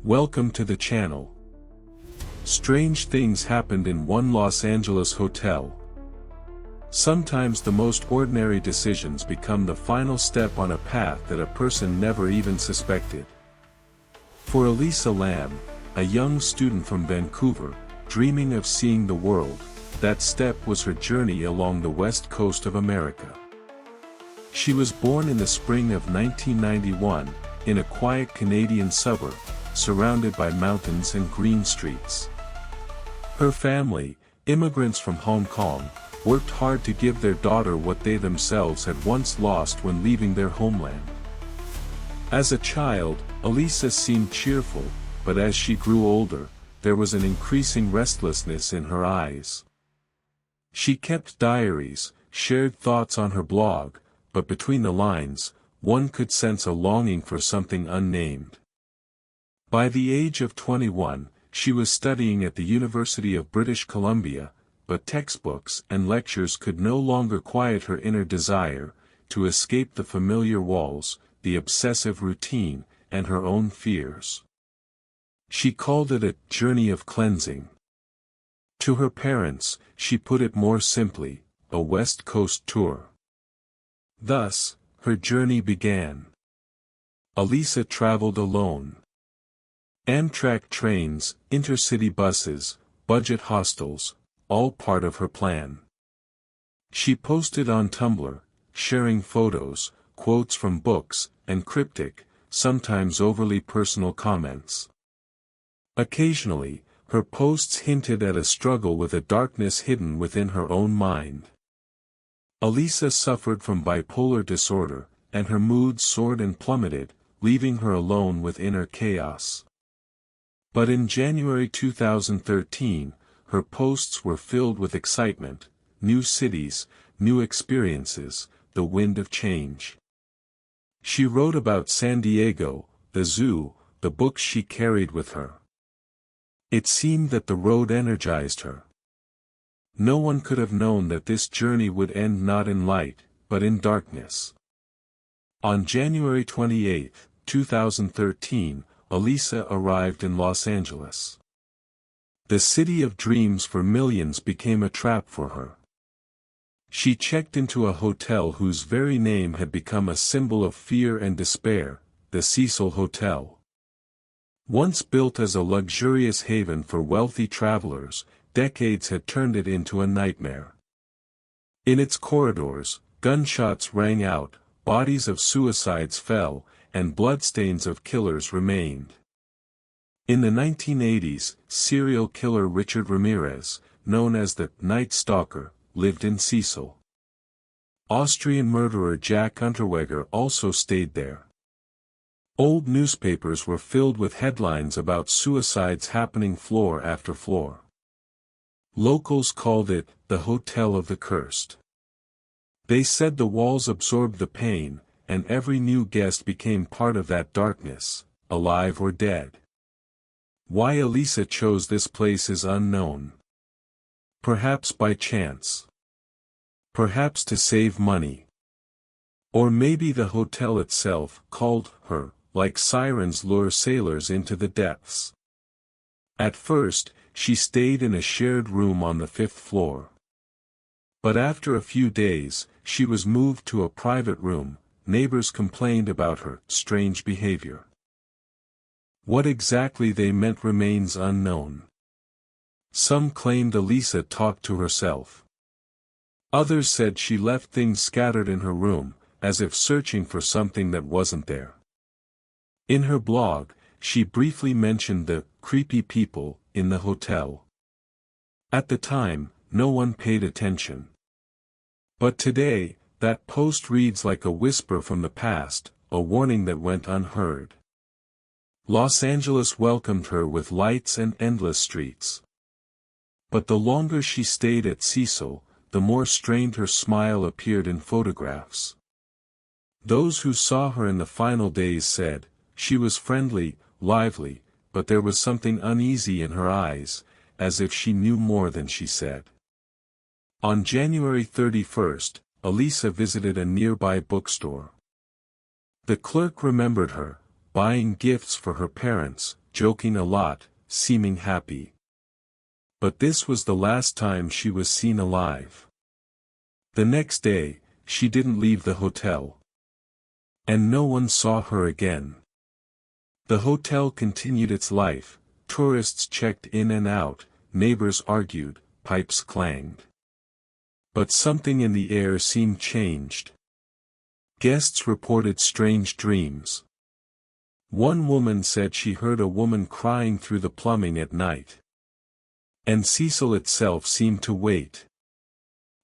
Welcome to the channel. Strange things happened in one Los Angeles hotel. Sometimes the most ordinary decisions become the final step on a path that a person never even suspected. For Elisa Lam, a young student from Vancouver, dreaming of seeing the world, that step was her journey along the west coast of America. She was born in the spring of 1991, in a quiet Canadian suburb, surrounded by mountains and green streets. Her family, immigrants from Hong Kong, worked hard to give their daughter what they themselves had once lost when leaving their homeland. As a child, Elisa seemed cheerful, but as she grew older, there was an increasing restlessness in her eyes. She kept diaries, shared thoughts on her blog, but between the lines, one could sense a longing for something unnamed. By the age of 21, she was studying at the University of British Columbia, but textbooks and lectures could no longer quiet her inner desire to escape the familiar walls, the obsessive routine, and her own fears. She called it a journey of cleansing. To her parents, she put it more simply, a West Coast tour. Thus, her journey began. Elisa traveled alone. Amtrak trains, intercity buses, budget hostels, all part of her plan. She posted on Tumblr, sharing photos, quotes from books, and cryptic, sometimes overly personal comments. Occasionally, her posts hinted at a struggle with a darkness hidden within her own mind. Elisa suffered from bipolar disorder, and her mood soared and plummeted, leaving her alone with inner chaos. But in January 2013, her posts were filled with excitement, new cities, new experiences, the wind of change. She wrote about San Diego, the zoo, the books she carried with her. It seemed that the road energized her. No one could have known that this journey would end not in light, but in darkness. On January 28, 2013, Elisa arrived in Los Angeles. The city of dreams for millions became a trap for her. She checked into a hotel whose very name had become a symbol of fear and despair, the Cecil Hotel. Once built as a luxurious haven for wealthy travelers, decades had turned it into a nightmare. In its corridors, gunshots rang out, bodies of suicides fell, and bloodstains of killers remained. In the 1980s, serial killer Richard Ramirez, known as the Night Stalker, lived in Cecil. Austrian murderer Jack Unterweger also stayed there. Old newspapers were filled with headlines about suicides happening floor after floor. Locals called it the Hotel of the Cursed. They said the walls absorbed the pain, and every new guest became part of that darkness, alive or dead. Why Elisa chose this place is unknown. Perhaps by chance. Perhaps to save money. Or maybe the hotel itself called her, like sirens lure sailors into the depths. At first, she stayed in a shared room on the 5th floor. But after a few days, she was moved to a private room. Neighbors complained about her strange behavior. What exactly they meant remains unknown. Some claimed Elisa talked to herself. Others said she left things scattered in her room, as if searching for something that wasn't there. In her blog, she briefly mentioned the creepy people in the hotel. At the time, no one paid attention. But today, that post reads like a whisper from the past, a warning that went unheard. Los Angeles welcomed her with lights and endless streets. But the longer she stayed at Cecil, the more strained her smile appeared in photographs. Those who saw her in the final days said, she was friendly, lively, but there was something uneasy in her eyes, as if she knew more than she said. On January 31st, Elisa visited a nearby bookstore. The clerk remembered her, buying gifts for her parents, joking a lot, seeming happy. But this was the last time she was seen alive. The next day, she didn't leave the hotel. And no one saw her again. The hotel continued its life, tourists checked in and out, neighbors argued, pipes clanged. But something in the air seemed changed. Guests reported strange dreams. One woman said she heard a woman crying through the plumbing at night. And Cecil itself seemed to wait.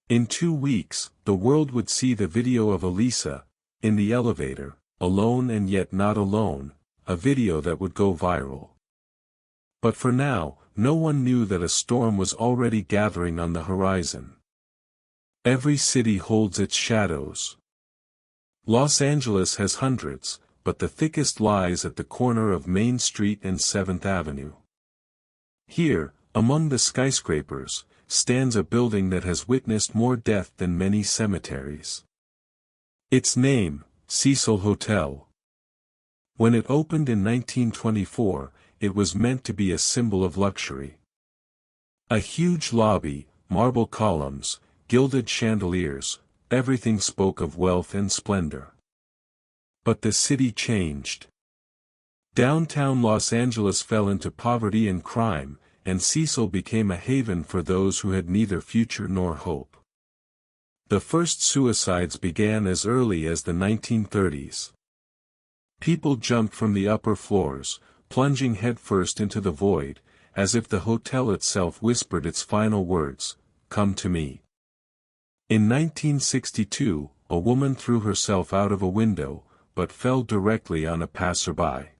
In 2 weeks, the world would see the video of Elisa, in the elevator, alone and yet not alone, a video that would go viral. But for now, no one knew that a storm was already gathering on the horizon. Every city holds its shadows. Los Angeles has hundreds, but the thickest lies at the corner of Main Street and 7th Avenue. Here, among the skyscrapers, stands a building that has witnessed more death than many cemeteries. Its name, Cecil Hotel. When it opened in 1924, it was meant to be a symbol of luxury. A huge lobby, marble columns, gilded chandeliers, everything spoke of wealth and splendor. But the city changed. Downtown Los Angeles fell into poverty and crime, and Cecil became a haven for those who had neither future nor hope. The first suicides began as early as the 1930s. People jumped from the upper floors, plunging headfirst into the void, as if the hotel itself whispered its final words, "Come to me." In 1962, a woman threw herself out of a window, but fell directly on a passerby.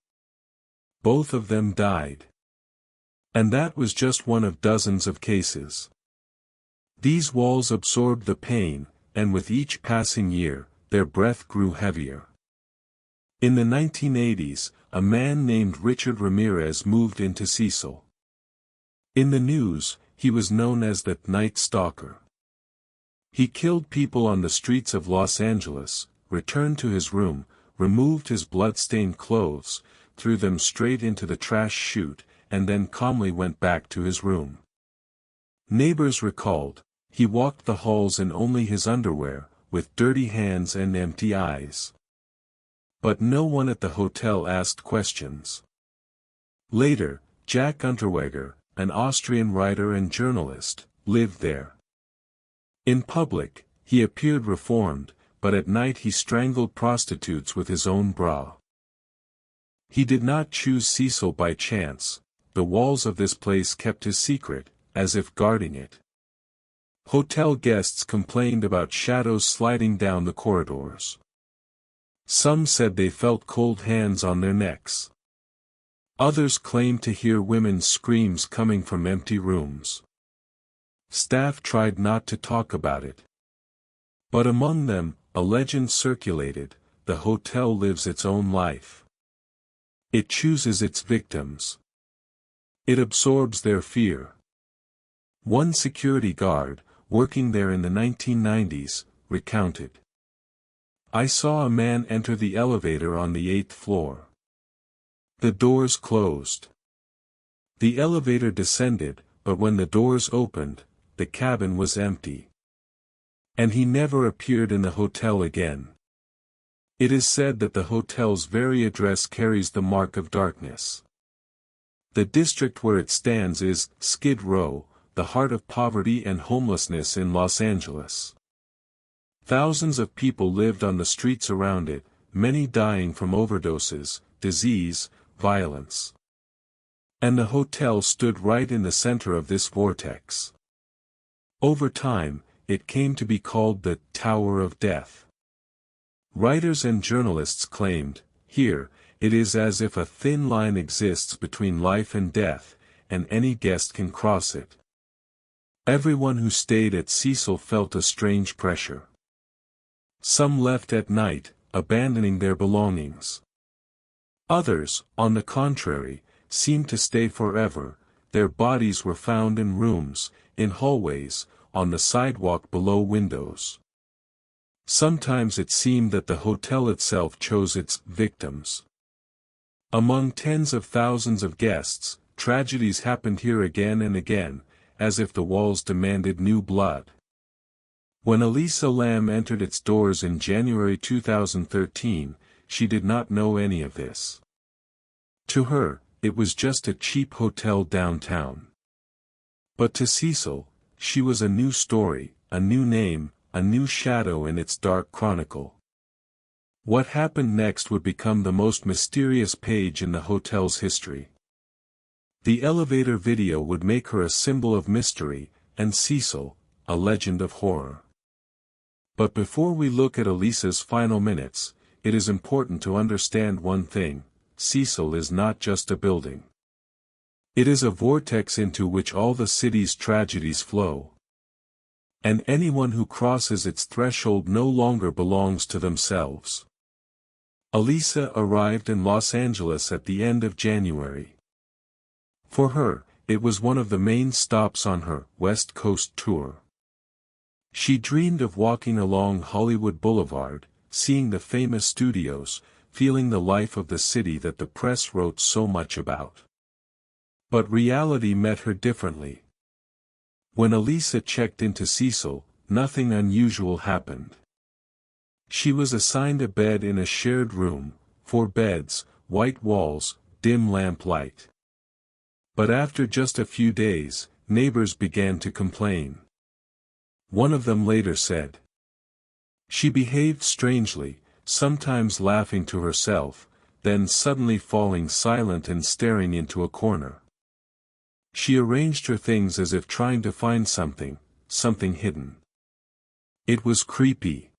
Both of them died. And that was just one of dozens of cases. These walls absorbed the pain, and with each passing year, their breath grew heavier. In the 1980s, a man named Richard Ramirez moved into Cecil. In the news, he was known as the Night Stalker. He killed people on the streets of Los Angeles, returned to his room, removed his blood-stained clothes, threw them straight into the trash chute, and then calmly went back to his room. Neighbors recalled, he walked the halls in only his underwear, with dirty hands and empty eyes. But no one at the hotel asked questions. Later, Jack Unterweger, an Austrian writer and journalist, lived there. In public, he appeared reformed, but at night he strangled prostitutes with his own bra. He did not choose Cecil by chance. The walls of this place kept his secret, as if guarding it. Hotel guests complained about shadows sliding down the corridors. Some said they felt cold hands on their necks. Others claimed to hear women's screams coming from empty rooms. Staff tried not to talk about it. But among them, a legend circulated: the hotel lives its own life. It chooses its victims. It absorbs their fear. One security guard, working there in the 1990s, recounted. I saw a man enter the elevator on the 8th floor. The doors closed. The elevator descended, but when the doors opened, the cabin was empty. And he never appeared in the hotel again. It is said that the hotel's very address carries the mark of darkness. The district where it stands is Skid Row, the heart of poverty and homelessness in Los Angeles. Thousands of people lived on the streets around it, many dying from overdoses, disease, violence. And the hotel stood right in the center of this vortex. Over time, it came to be called the Tower of Death. Writers and journalists claimed, here, it is as if a thin line exists between life and death, and any guest can cross it. Everyone who stayed at Cecil felt a strange pressure. Some left at night, abandoning their belongings. Others, on the contrary, seemed to stay forever. Their bodies were found in rooms, in hallways, on the sidewalk below windows. Sometimes it seemed that the hotel itself chose its victims. Among tens of thousands of guests, tragedies happened here again and again, as if the walls demanded new blood. When Elisa Lam entered its doors in January 2013, she did not know any of this. To her, it was just a cheap hotel downtown. But to Cecil, she was a new story, a new name, a new shadow in its dark chronicle. What happened next would become the most mysterious page in the hotel's history. The elevator video would make her a symbol of mystery, and Cecil, a legend of horror. But before we look at Elisa's final minutes, it is important to understand one thing: Cecil is not just a building. It is a vortex into which all the city's tragedies flow. And anyone who crosses its threshold no longer belongs to themselves. Elisa arrived in Los Angeles at the end of January. For her, it was one of the main stops on her West Coast tour. She dreamed of walking along Hollywood Boulevard, seeing the famous studios, feeling the life of the city that the press wrote so much about. But reality met her differently. When Elisa checked into Cecil, nothing unusual happened. She was assigned a bed in a shared room, 4 beds, white walls, dim lamplight. But after just a few days, neighbors began to complain. One of them later said, "She behaved strangely, sometimes laughing to herself, then suddenly falling silent and staring into a corner. She arranged her things as if trying to find something hidden. It was creepy."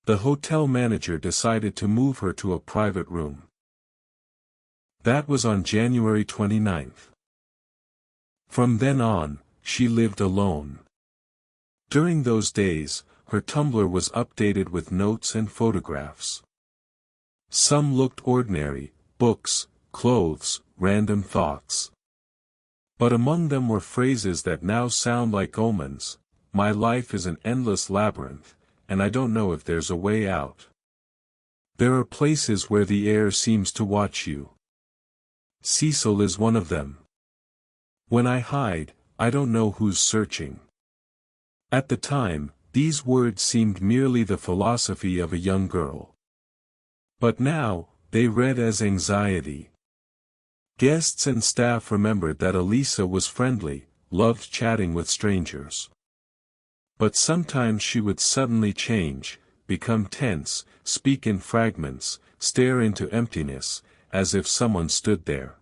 The hotel manager decided to move her to a private room. That was on January 29th. From then on, she lived alone. During those days, her Tumblr was updated with notes and photographs. Some looked ordinary: books, clothes, random thoughts. But among them were phrases that now sound like omens: "My life is an endless labyrinth, and I don't know if there's a way out. There are places where the air seems to watch you. Cecil is one of them. When I hide, I don't know who's searching." At the time, these words seemed merely the philosophy of a young girl. But now, they read as anxiety. Guests and staff remembered that Elisa was friendly, loved chatting with strangers. But sometimes she would suddenly change, become tense, speak in fragments, stare into emptiness, as if someone stood there.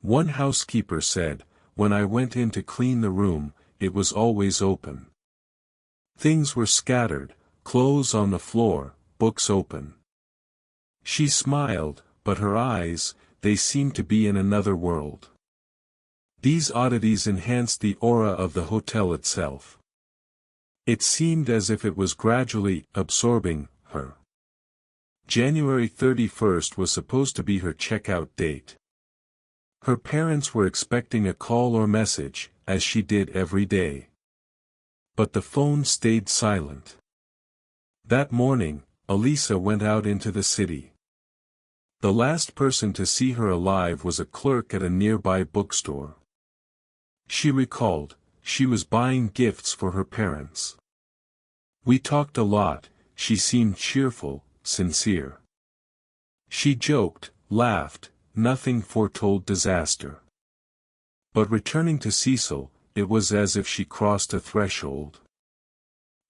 One housekeeper said, "When I went in to clean the room, it was always open. Things were scattered, clothes on the floor, books open." She smiled, but her eyes, they seemed to be in another world. These oddities enhanced the aura of the hotel itself. It seemed as if it was gradually absorbing her. January 31st was supposed to be her checkout date. Her parents were expecting a call or message, as she did every day. But the phone stayed silent. That morning, Elisa went out into the city. The last person to see her alive was a clerk at a nearby bookstore. She recalled, she was buying gifts for her parents. "We talked a lot," she seemed cheerful, sincere. She joked, laughed, nothing foretold disaster. But returning to Cecil, it was as if she crossed a threshold.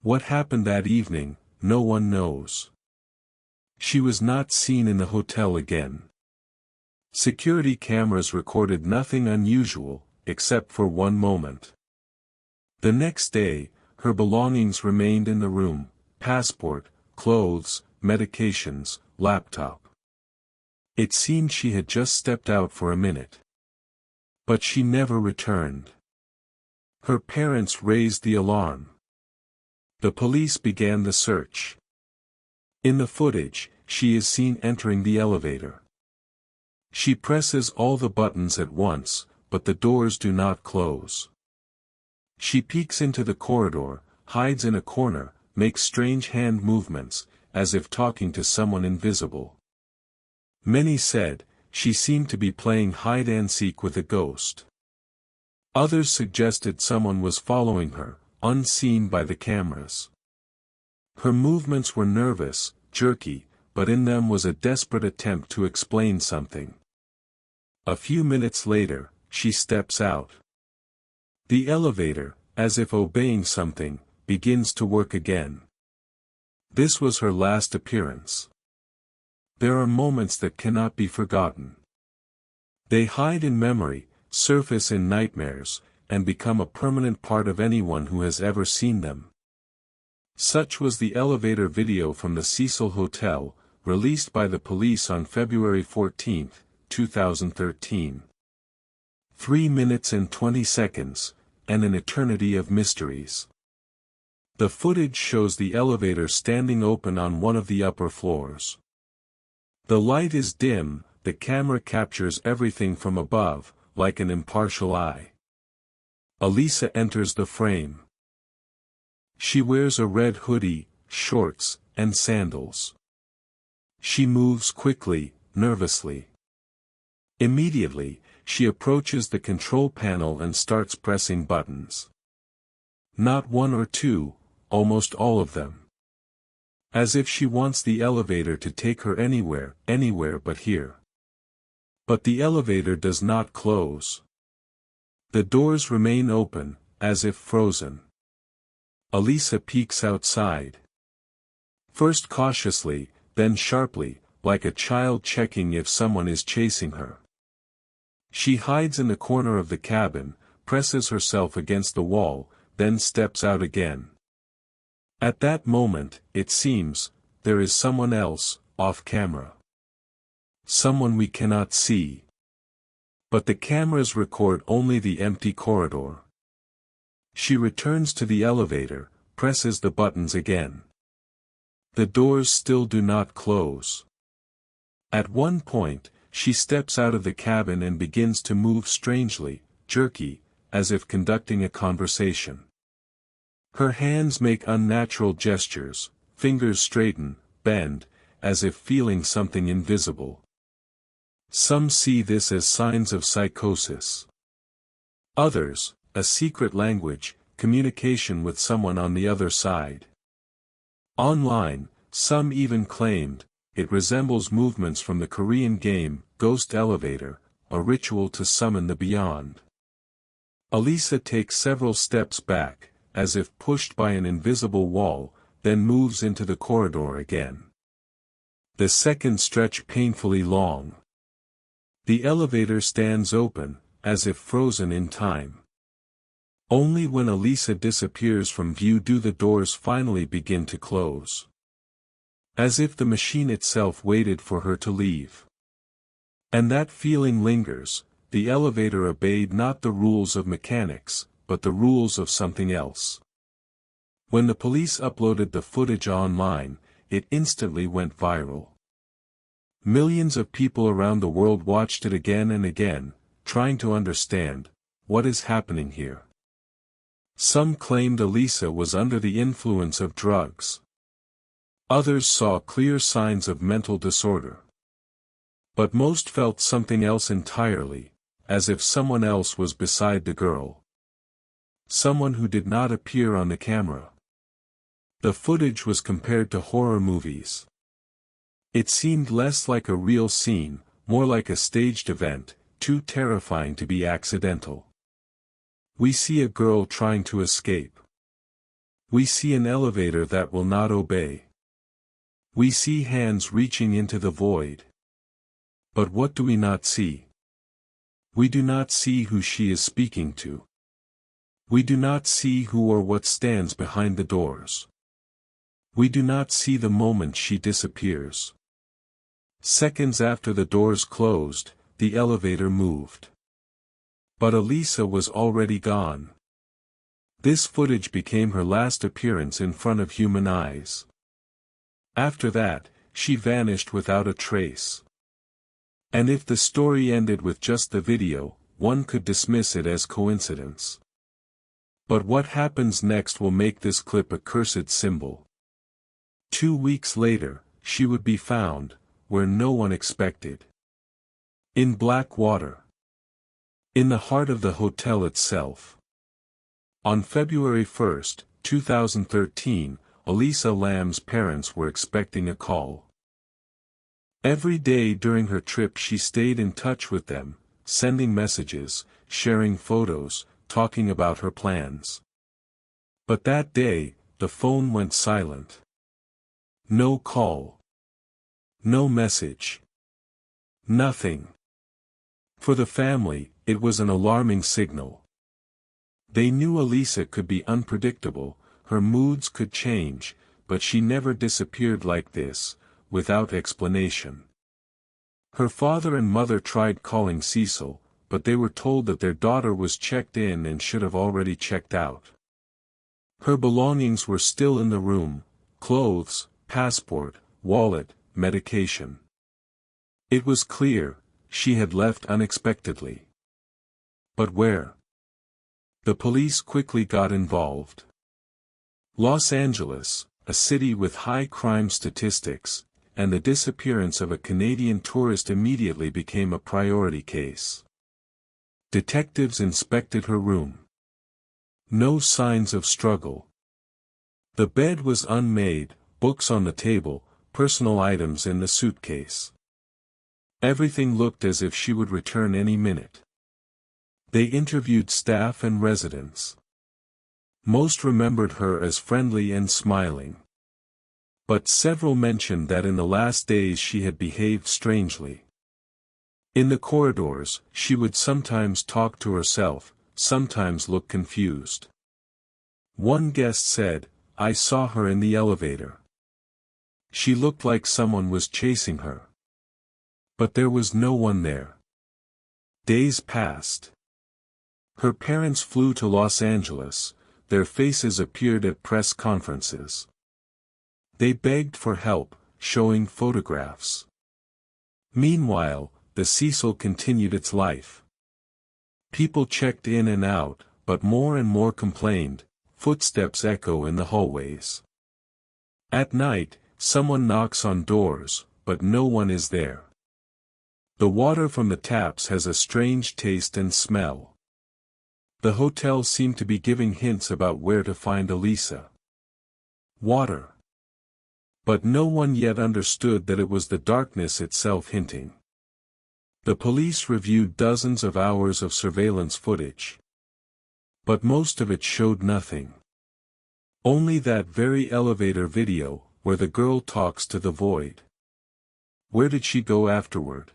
What happened that evening, no one knows. She was not seen in the hotel again. Security cameras recorded nothing unusual, except for one moment. The next day, her belongings remained in the room: passport, clothes, medications, laptop. It seemed she had just stepped out for a minute. But she never returned. Her parents raised the alarm. The police began the search. In the footage, she is seen entering the elevator. She presses all the buttons at once, but the doors do not close. She peeks into the corridor, hides in a corner, makes strange hand movements, as if talking to someone invisible. Many said, she seemed to be playing hide-and-seek with a ghost. Others suggested someone was following her, unseen by the cameras. Her movements were nervous, jerky, but in them was a desperate attempt to explain something. A few minutes later, she steps out. The elevator, as if obeying something, begins to work again. This was her last appearance. There are moments that cannot be forgotten. They hide in memory, surface in nightmares, and become a permanent part of anyone who has ever seen them. Such was the elevator video from the Cecil Hotel, released by the police on February 14, 2013. 3 minutes and 20 seconds, and an eternity of mysteries. The footage shows the elevator standing open on one of the upper floors. The light is dim, the camera captures everything from above, like an impartial eye. Elisa enters the frame. She wears a red hoodie, shorts, and sandals. She moves quickly, nervously. Immediately, she approaches the control panel and starts pressing buttons. Not one or two, almost all of them. As if she wants the elevator to take her anywhere but here. But the elevator does not close. The doors remain open, as if frozen. Elisa peeks outside. First cautiously, then sharply, like a child checking if someone is chasing her. She hides in the corner of the cabin, presses herself against the wall, then steps out again. At that moment, it seems, there is someone else, off camera. Someone we cannot see. But the cameras record only the empty corridor. She returns to the elevator, presses the buttons again. The doors still do not close. At one point, she steps out of the cabin and begins to move strangely, jerky, as if conducting a conversation. Her hands make unnatural gestures, fingers straighten, bend, as if feeling something invisible. Some see this as signs of psychosis. Others, a secret language, communication with someone on the other side. Online, some even claimed, it resembles movements from the Korean game, Ghost Elevator, a ritual to summon the beyond. Elisa takes several steps back, as if pushed by an invisible wall, then moves into the corridor again. The seconds stretch painfully long. The elevator stands open, as if frozen in time. Only when Elisa disappears from view do the doors finally begin to close. As if the machine itself waited for her to leave. And that feeling lingers, the elevator obeyed not the rules of mechanics, but the rules of something else. When the police uploaded the footage online, it instantly went viral. Millions of people around the world watched it again and again, trying to understand, what is happening here? Some claimed Elisa was under the influence of drugs. Others saw clear signs of mental disorder. But most felt something else entirely, as if someone else was beside the girl. Someone who did not appear on the camera. The footage was compared to horror movies. It seemed less like a real scene, more like a staged event, too terrifying to be accidental. We see a girl trying to escape. We see an elevator that will not obey. We see hands reaching into the void. But what do we not see? We do not see who she is speaking to. We do not see who or what stands behind the doors. We do not see the moment she disappears. Seconds after the doors closed, the elevator moved. But Elisa was already gone. This footage became her last appearance in front of human eyes. After that, she vanished without a trace. And if the story ended with just the video, one could dismiss it as coincidence. But what happens next will make this clip a cursed symbol. 2 weeks later, she would be found, where no one expected. In black water. In the heart of the hotel itself. On February 1, 2013, Elisa Lam's parents were expecting a call. Every day during her trip she stayed in touch with them, sending messages, sharing photos, talking about her plans. But that day, the phone went silent. No call. No message. Nothing. For the family, it was an alarming signal. They knew Elisa could be unpredictable, her moods could change, but she never disappeared like this, without explanation. Her father and mother tried calling Cecil, but they were told that their daughter was checked in and should have already checked out. Her belongings were still in the room: clothes, passport, wallet, medication. It was clear, she had left unexpectedly. But where? The police quickly got involved. Los Angeles, a city with high crime statistics, and the disappearance of a Canadian tourist immediately became a priority case. Detectives inspected her room. No signs of struggle. The bed was unmade, books on the table, personal items in the suitcase. Everything looked as if she would return any minute. They interviewed staff and residents. Most remembered her as friendly and smiling. But several mentioned that in the last days she had behaved strangely. In the corridors, she would sometimes talk to herself, sometimes look confused. One guest said, "I saw her in the elevator. She looked like someone was chasing her. But there was no one there." Days passed. Her parents flew to Los Angeles, their faces appeared at press conferences. They begged for help, showing photographs. Meanwhile, the Cecil continued its life. People checked in and out, but more and more complained. Footsteps echo in the hallways. At night, someone knocks on doors, but no one is there. The water from the taps has a strange taste and smell. The hotel seemed to be giving hints about where to find Elisa. Water. But no one yet understood that it was the darkness itself hinting. The police reviewed dozens of hours of surveillance footage. But most of it showed nothing. Only that very elevator video, where the girl talks to the void. Where did she go afterward?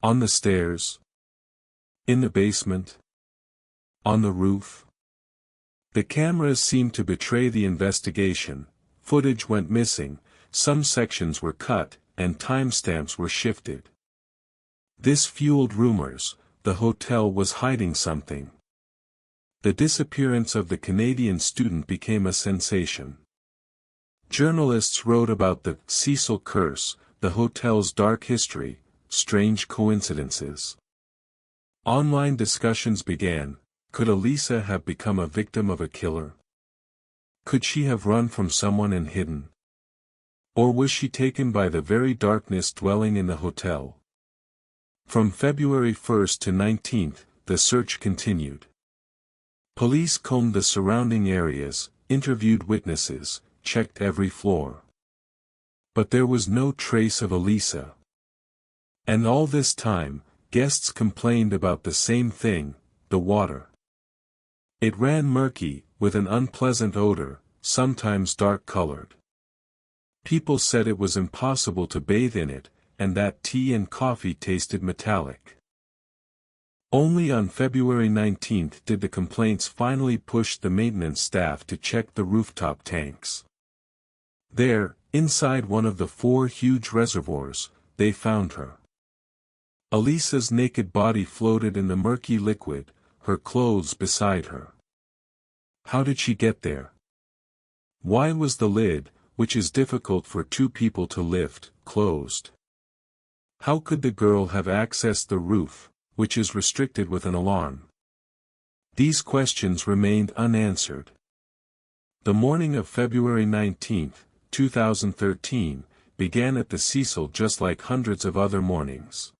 On the stairs? In the basement? On the roof? The cameras seemed to betray the investigation. Footage went missing, some sections were cut, and timestamps were shifted. This fueled rumors: the hotel was hiding something. The disappearance of the Canadian student became a sensation. Journalists wrote about the Cecil curse, the hotel's dark history, strange coincidences. Online discussions began. Could Elisa have become a victim of a killer? Could she have run from someone and hidden? Or was she taken by the very darkness dwelling in the hotel? From February 1 to 19, the search continued. Police combed the surrounding areas, interviewed witnesses, checked every floor. But there was no trace of Elisa. And all this time, guests complained about the same thing: the water. It ran murky, with an unpleasant odor, sometimes dark-colored. People said it was impossible to bathe in it, and that tea and coffee tasted metallic. Only on February 19 did the complaints finally push the maintenance staff to check the rooftop tanks. There, inside one of the 4 huge reservoirs, they found her. Elisa's naked body floated in the murky liquid, her clothes beside her. How did she get there? Why was the lid, which is difficult for 2 people to lift, closed? How could the girl have accessed the roof, which is restricted with an alarm? These questions remained unanswered. The morning of February 19, 2013, began at the Cecil just like hundreds of other mornings.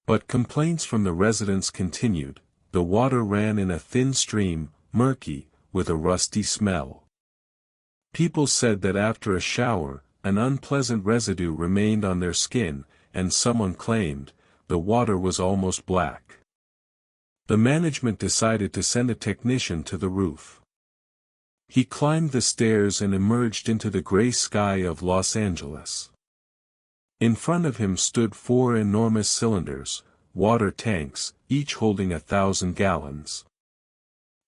But complaints from the residents continued. The water ran in a thin stream, murky, with a rusty smell. People said that after a shower, an unpleasant residue remained on their skin, and someone claimed, the water was almost black. The management decided to send a technician to the roof. He climbed the stairs and emerged into the gray sky of Los Angeles. In front of him stood 4 enormous cylinders, water tanks, each holding 1,000 gallons.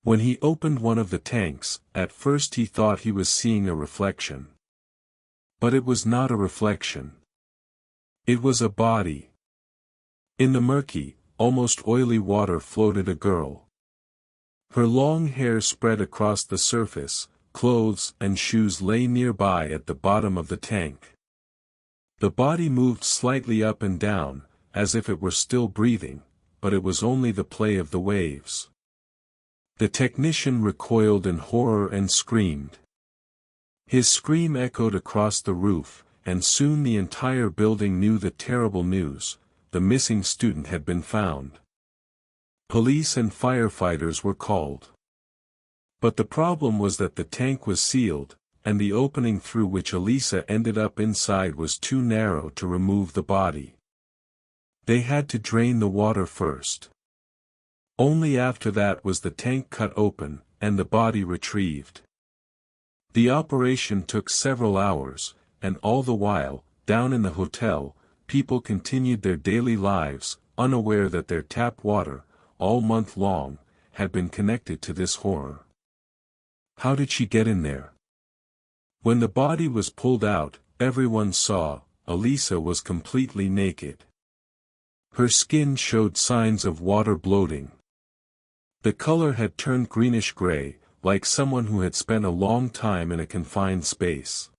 When he opened one of the tanks, at first he thought he was seeing a reflection. But it was not a reflection. It was a body. In the murky, almost oily water floated a girl. Her long hair spread across the surface, clothes and shoes lay nearby at the bottom of the tank. The body moved slightly up and down, as if it were still breathing, but it was only the play of the waves. The technician recoiled in horror and screamed. His scream echoed across the roof, and soon the entire building knew the terrible news: the missing student had been found. Police and firefighters were called. But the problem was that the tank was sealed, and the opening through which Elisa ended up inside was too narrow to remove the body. They had to drain the water first. Only after that was the tank cut open, and the body retrieved. The operation took several hours, and all the while, down in the hotel, people continued their daily lives, unaware that their tap water, all month long, had been connected to this horror. How did she get in there? When the body was pulled out, everyone saw, Elisa was completely naked. Her skin showed signs of water bloating. The color had turned greenish-gray, like someone who had spent a long time in a confined space.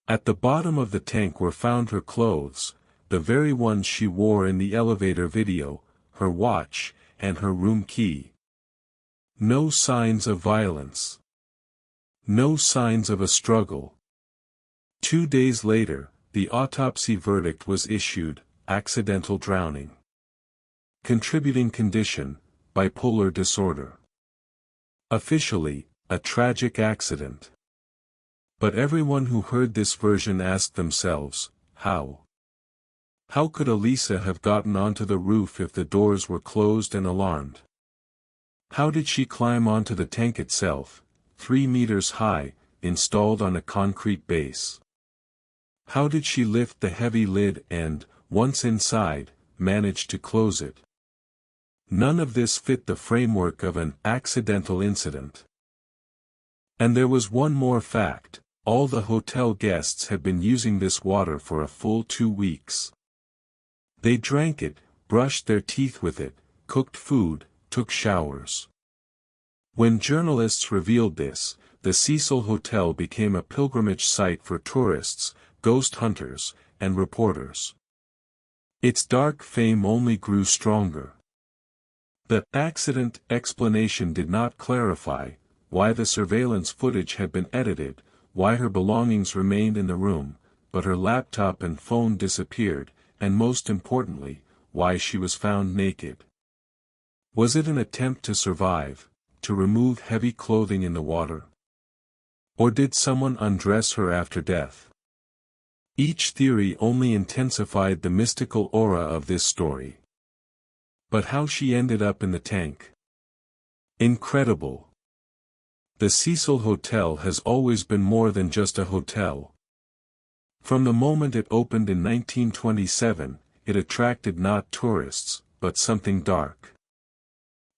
At the bottom of the tank were found her clothes, the very ones she wore in the elevator video, her watch, and her room key. No signs of violence. No signs of a struggle. 2 days later, the autopsy verdict was issued: accidental drowning. Contributing condition: bipolar disorder. Officially, a tragic accident. But everyone who heard this version asked themselves, how? How could Elisa have gotten onto the roof if the doors were closed and alarmed? How did she climb onto the tank itself, 3 meters high, installed on a concrete base? How did she lift the heavy lid and, once inside, manage to close it? None of this fit the framework of an accidental incident. And there was one more fact: all the hotel guests had been using this water for a full 2 weeks. They drank it, brushed their teeth with it, cooked food, took showers. When journalists revealed this, the Cecil Hotel became a pilgrimage site for tourists, ghost hunters, and reporters. Its dark fame only grew stronger. The accident explanation did not clarify why the surveillance footage had been edited, why her belongings remained in the room, but her laptop and phone disappeared, and most importantly, why she was found naked. Was it an attempt to survive, to remove heavy clothing in the water? Or did someone undress her after death? Each theory only intensified the mystical aura of this story. But how she ended up in the tank? Incredible. The Cecil Hotel has always been more than just a hotel. From the moment it opened in 1927, it attracted not tourists, but something dark.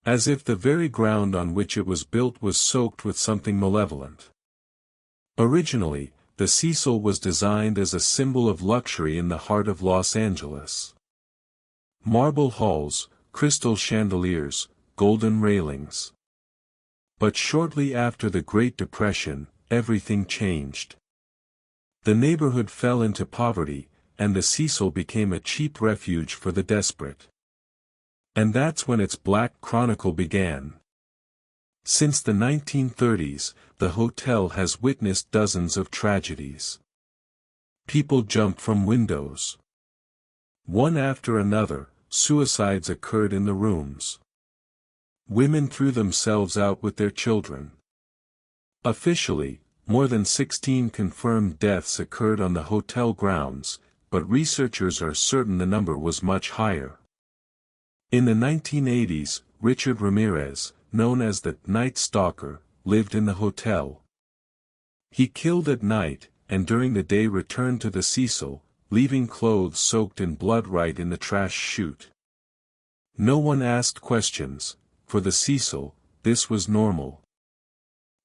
As if the very ground on which it was built was soaked with something malevolent. Originally, the Cecil was designed as a symbol of luxury in the heart of Los Angeles. Marble halls, crystal chandeliers, golden railings. But shortly after the Great Depression, everything changed. The neighborhood fell into poverty, and the Cecil became a cheap refuge for the desperate. And that's when its Black Chronicle began. Since the 1930s, the hotel has witnessed dozens of tragedies. People jumped from windows. One after another, suicides occurred in the rooms. Women threw themselves out with their children. Officially, more than 16 confirmed deaths occurred on the hotel grounds, but researchers are certain the number was much higher. In the 1980s, Richard Ramirez, known as the Night Stalker, lived in the hotel. He killed at night, and during the day returned to the Cecil, leaving clothes soaked in blood right in the trash chute. No one asked questions. For the Cecil, this was normal.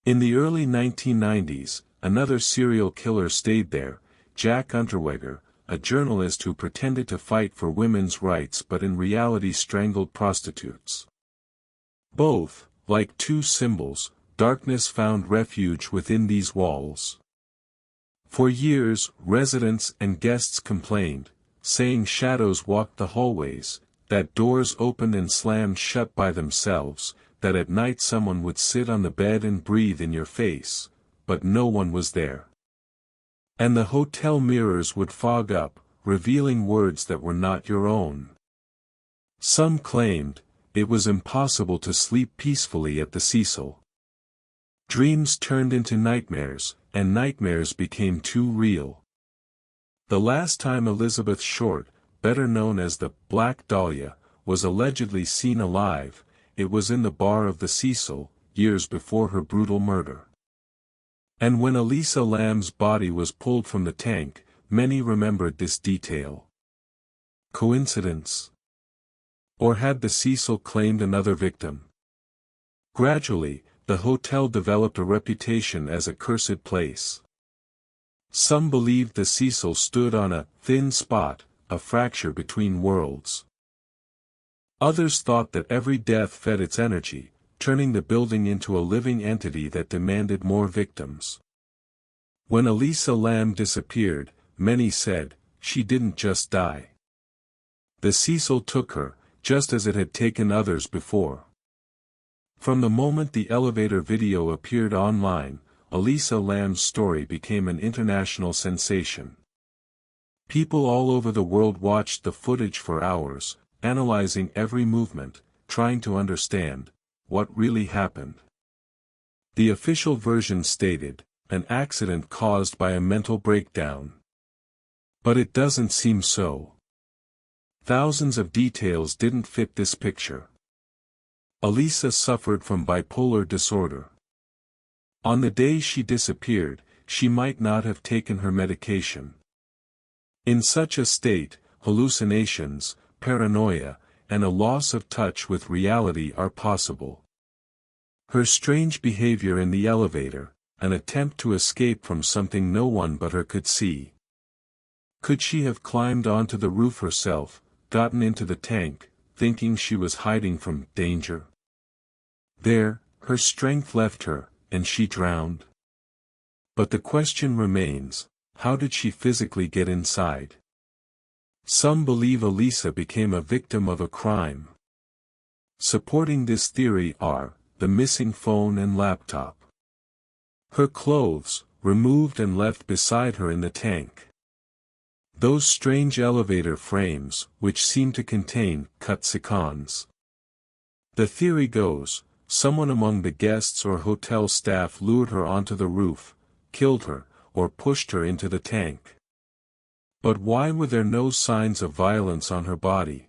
In the early 1990s, another serial killer stayed there, Jack Unterweger, a journalist who pretended to fight for women's rights but in reality strangled prostitutes. Both, like two symbols, darkness found refuge within these walls. For years, residents and guests complained, saying shadows walked the hallways, that doors opened and slammed shut by themselves, that at night someone would sit on the bed and breathe in your face, but no one was there. And the hotel mirrors would fog up, revealing words that were not your own. Some claimed, it was impossible to sleep peacefully at the Cecil. Dreams turned into nightmares, and nightmares became too real. The last time Elizabeth Short, better known as the Black Dahlia, was allegedly seen alive, it was in the bar of the Cecil, years before her brutal murder. And when Elisa Lam's body was pulled from the tank, many remembered this detail. Coincidence? Or had the Cecil claimed another victim? Gradually, the hotel developed a reputation as a cursed place. Some believed the Cecil stood on a thin spot, a fracture between worlds. Others thought that every death fed its energy, turning the building into a living entity that demanded more victims. When Elisa Lam disappeared, many said, she didn't just die. The Cecil took her, just as it had taken others before. From the moment the elevator video appeared online, Elisa Lam's story became an international sensation. People all over the world watched the footage for hours, analyzing every movement, trying to understand what really happened. The official version stated, an accident caused by a mental breakdown. But it doesn't seem so. Thousands of details didn't fit this picture. Elisa suffered from bipolar disorder. On the day she disappeared, she might not have taken her medication. In such a state, hallucinations, paranoia, and a loss of touch with reality are possible. Her strange behavior in the elevator, an attempt to escape from something no one but her could see. Could she have climbed onto the roof herself, gotten into the tank, thinking she was hiding from danger? There, her strength left her, and she drowned. But the question remains, how did she physically get inside? Some believe Elisa became a victim of a crime. Supporting this theory are, the missing phone and laptop. Her clothes, removed and left beside her in the tank. Those strange elevator frames, which seem to contain cut seconds. The theory goes, someone among the guests or hotel staff lured her onto the roof, killed her, or pushed her into the tank. But why were there no signs of violence on her body?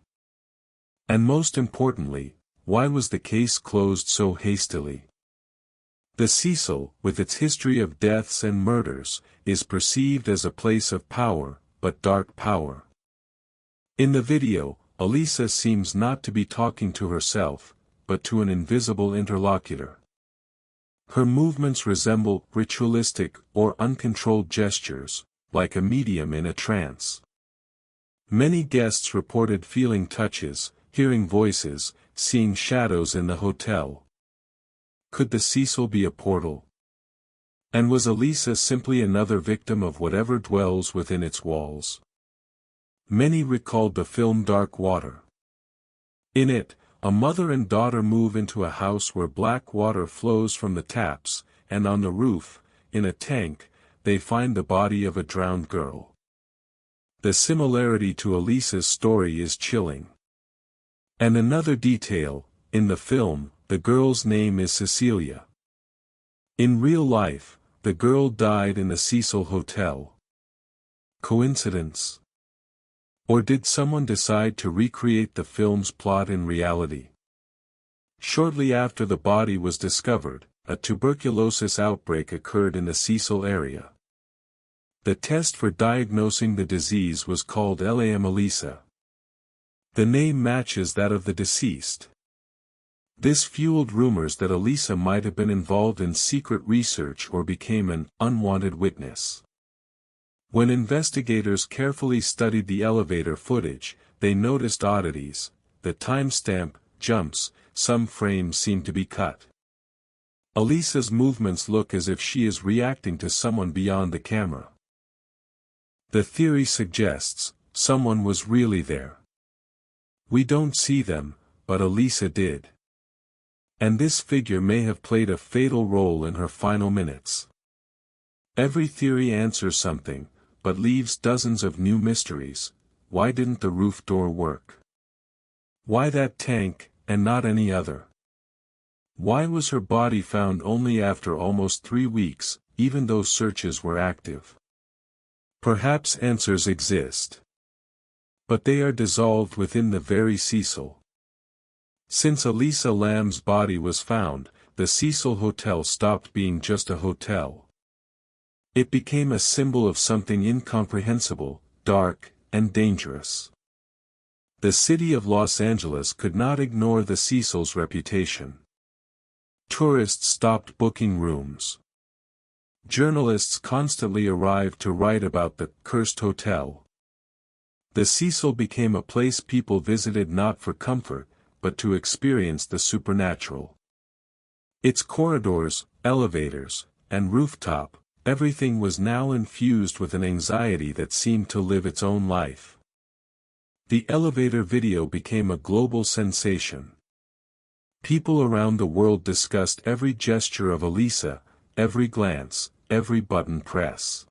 And most importantly, why was the case closed so hastily? The Cecil, with its history of deaths and murders, is perceived as a place of power, but dark power. In the video, Elisa seems not to be talking to herself, but to an invisible interlocutor. Her movements resemble ritualistic or uncontrolled gestures, like a medium in a trance. Many guests reported feeling touches, hearing voices, seeing shadows in the hotel. Could the Cecil be a portal? And was Elisa simply another victim of whatever dwells within its walls? Many recalled the film Dark Water. In it, a mother and daughter move into a house where black water flows from the taps, and on the roof, in a tank, they find the body of a drowned girl. The similarity to Elisa's story is chilling. And another detail, in the film, the girl's name is Cecilia. In real life, the girl died in the Cecil Hotel. Coincidence? Or did someone decide to recreate the film's plot in reality? Shortly after the body was discovered, a tuberculosis outbreak occurred in the Cecil area. The test for diagnosing the disease was called Lam Elisa. The name matches that of the deceased. This fueled rumors that Elisa might have been involved in secret research or became an unwanted witness. When investigators carefully studied the elevator footage, they noticed oddities. The timestamp jumps, some frames seem to be cut. Elisa's movements look as if she is reacting to someone beyond the camera. The theory suggests, someone was really there. We don't see them, but Elisa did. And this figure may have played a fatal role in her final minutes. Every theory answers something, but leaves dozens of new mysteries. Why didn't the roof door work? Why that tank, and not any other? Why was her body found only after almost 3 weeks, even though searches were active? Perhaps answers exist. But they are dissolved within the very Cecil. Since Elisa Lam's body was found, the Cecil Hotel stopped being just a hotel. It became a symbol of something incomprehensible, dark, and dangerous. The city of Los Angeles could not ignore the Cecil's reputation. Tourists stopped booking rooms. Journalists constantly arrived to write about the cursed hotel. The Cecil became a place people visited not for comfort, but to experience the supernatural. Its corridors, elevators, and rooftop, everything was now infused with an anxiety that seemed to live its own life. The elevator video became a global sensation. People around the world discussed every gesture of Elisa, every glance, every button press.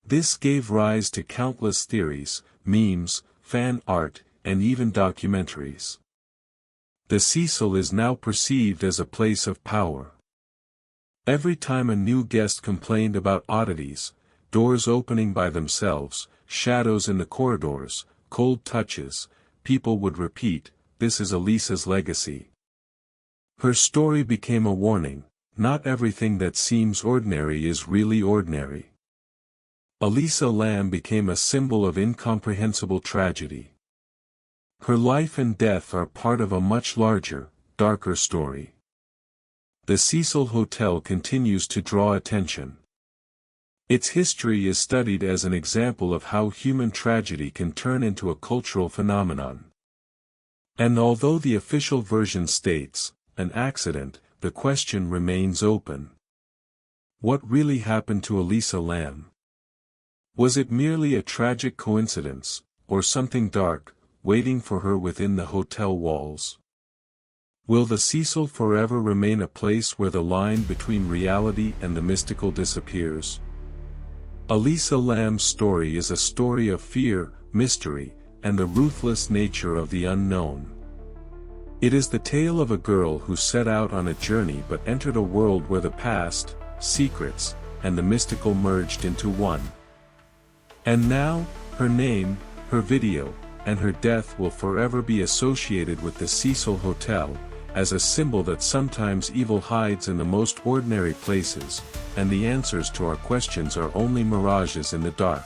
This gave rise to countless theories, memes, fan art, and even documentaries. The Cecil is now perceived as a place of power. Every time a new guest complained about oddities, doors opening by themselves, shadows in the corridors, cold touches, people would repeat, "This is Elisa's legacy." Her story became a warning. Not everything that seems ordinary is really ordinary. Elisa Lam became a symbol of incomprehensible tragedy. Her life and death are part of a much larger, darker story. The Cecil Hotel continues to draw attention. Its history is studied as an example of how human tragedy can turn into a cultural phenomenon. And although the official version states, an accident, the question remains open. What really happened to Elisa Lam? Was it merely a tragic coincidence, or something dark, waiting for her within the hotel walls? Will the Cecil forever remain a place where the line between reality and the mystical disappears? Elisa Lam's story is a story of fear, mystery, and the ruthless nature of the unknown. It is the tale of a girl who set out on a journey but entered a world where the past, secrets, and the mystical merged into one. And now, her name, her video, and her death will forever be associated with the Cecil Hotel, as a symbol that sometimes evil hides in the most ordinary places, and the answers to our questions are only mirages in the dark.